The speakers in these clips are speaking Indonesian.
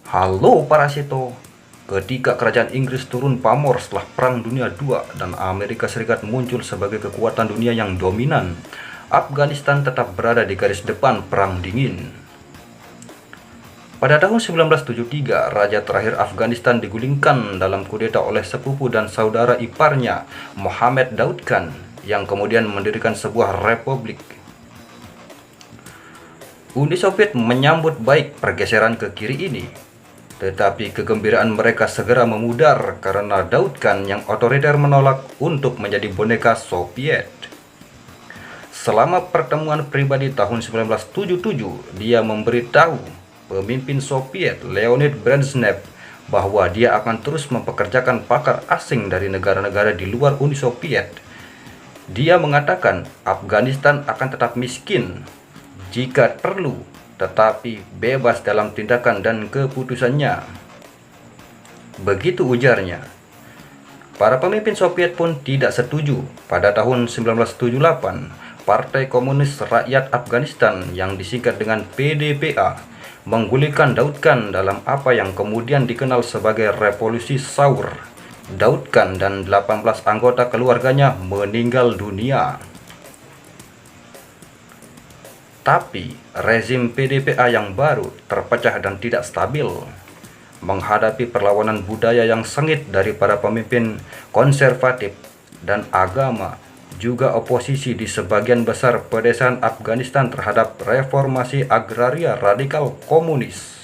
Halo para Seto, ketika kerajaan Inggris turun pamor setelah Perang Dunia II dan Amerika Serikat muncul sebagai kekuatan dunia yang dominan, Afghanistan tetap berada di garis depan Perang Dingin. Pada tahun 1973, raja terakhir Afghanistan digulingkan dalam kudeta oleh sepupu dan saudara iparnya, Mohammed Daud Khan, yang kemudian mendirikan sebuah republik. Uni Soviet menyambut baik pergeseran ke kiri ini, tetapi kegembiraan mereka segera memudar karena Daud Khan yang otoriter menolak untuk menjadi boneka Soviet. Selama pertemuan pribadi tahun 1977, dia memberitahu pemimpin Soviet Leonid Brezhnev bahwa dia akan terus mempekerjakan pakar asing dari negara-negara di luar Uni Soviet. Dia mengatakan Afghanistan akan tetap miskin jika perlu, tetapi bebas dalam tindakan dan keputusannya. Begitu ujarnya. Para pemimpin Soviet pun tidak setuju. Pada tahun 1978, Partai Komunis Rakyat Afghanistan yang disingkat dengan PDPA menggulingkan Daud Khan dalam apa yang kemudian dikenal sebagai Revolusi Saur. Daud Khan dan 18 anggota keluarganya meninggal dunia. Tapi rezim PDPA yang baru terpecah dan tidak stabil. Menghadapi perlawanan budaya yang sengit dari para pemimpin konservatif dan agama, juga oposisi di sebagian besar pedesaan Afghanistan terhadap reformasi agraria radikal komunis.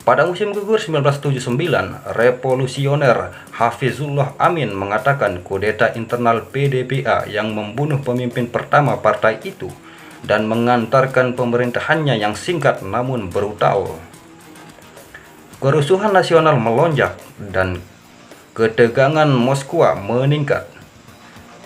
Pada musim gugur 1979, revolusioner Hafizullah Amin mengatakan kudeta internal PDPA yang membunuh pemimpin pertama partai itu dan mengantarkan pemerintahannya yang singkat namun brutal. Kerusuhan nasional melonjak dan ketegangan Moskwa meningkat.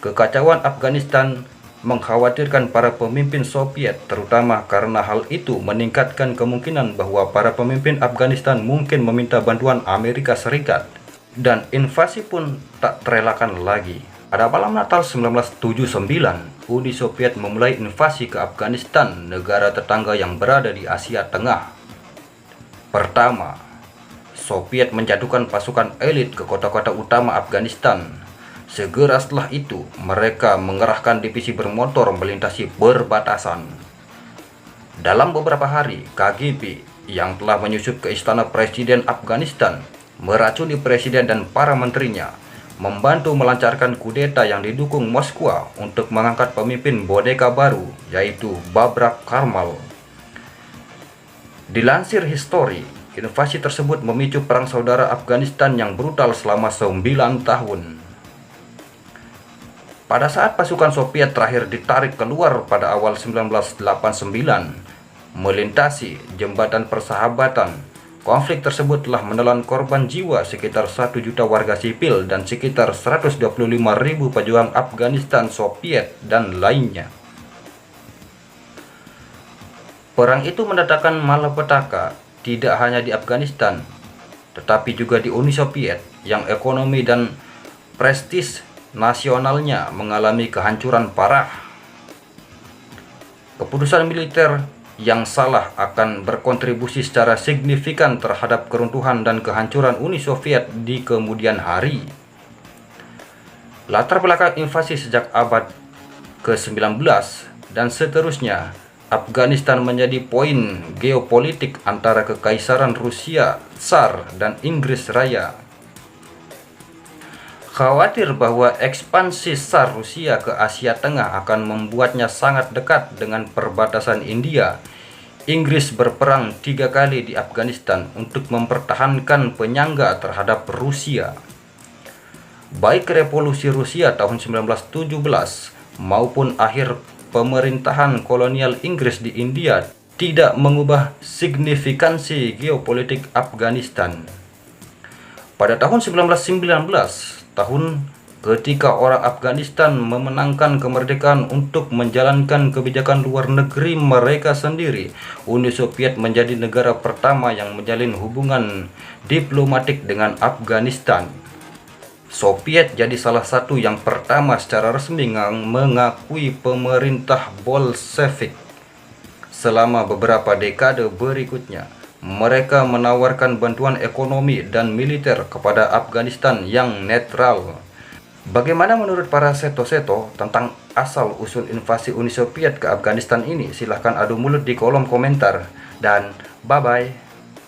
Kekacauan Afghanistan mengkhawatirkan para pemimpin Soviet, terutama karena hal itu meningkatkan kemungkinan bahwa para pemimpin Afghanistan mungkin meminta bantuan Amerika Serikat, dan invasi pun tak terelakkan lagi. Pada malam Natal 1979, Uni Soviet memulai invasi ke Afghanistan, negara tetangga yang berada di Asia Tengah. Pertama, Soviet menjatuhkan pasukan elit ke kota-kota utama Afghanistan. Segera setelah itu, mereka mengerahkan divisi bermotor melintasi perbatasan. Dalam beberapa hari, KGB yang telah menyusup ke istana Presiden Afghanistan meracuni presiden dan para menterinya, membantu melancarkan kudeta yang didukung Moskwa untuk mengangkat pemimpin boneka baru, yaitu Babrak Karmal. Dilansir History, invasi tersebut memicu perang saudara Afghanistan yang brutal selama 9 tahun. Pada saat pasukan Soviet terakhir ditarik keluar pada awal 1989, melintasi jembatan persahabatan, konflik tersebut telah menelan korban jiwa sekitar 1 juta warga sipil dan sekitar 125.000 pejuang Afghanistan Soviet dan lainnya. Perang itu mendatangkan malapetaka tidak hanya di Afghanistan, tetapi juga di Uni Soviet yang ekonomi dan prestis nasionalnya mengalami kehancuran parah. Keputusan militer yang salah akan berkontribusi secara signifikan terhadap keruntuhan dan kehancuran Uni Soviet di kemudian hari. Latar belakang invasi sejak abad ke-19 dan seterusnya, Afghanistan menjadi poin geopolitik antara Kekaisaran Rusia Tsar dan Inggris Raya. Khawatir bahwa ekspansi Tsar Rusia ke Asia Tengah akan membuatnya sangat dekat dengan perbatasan India, Inggris berperang 3 kali di Afghanistan untuk mempertahankan penyangga terhadap Rusia. Baik revolusi Rusia tahun 1917 maupun akhir pemerintahan kolonial Inggris di India tidak mengubah signifikansi geopolitik Afghanistan. Pada tahun 1919, tahun ketika orang Afghanistan memenangkan kemerdekaan untuk menjalankan kebijakan luar negeri mereka sendiri, Uni Soviet menjadi negara pertama yang menjalin hubungan diplomatik dengan Afghanistan. Soviet jadi salah satu yang pertama secara resmi mengakui pemerintah Bolshevik. Selama beberapa dekade berikutnya, Mereka menawarkan bantuan ekonomi dan militer kepada Afghanistan yang netral. Bagaimana menurut para seto-seto tentang asal-usul invasi Uni Soviet ke Afghanistan ini? Silahkan adu mulut di kolom komentar. Dan bye-bye.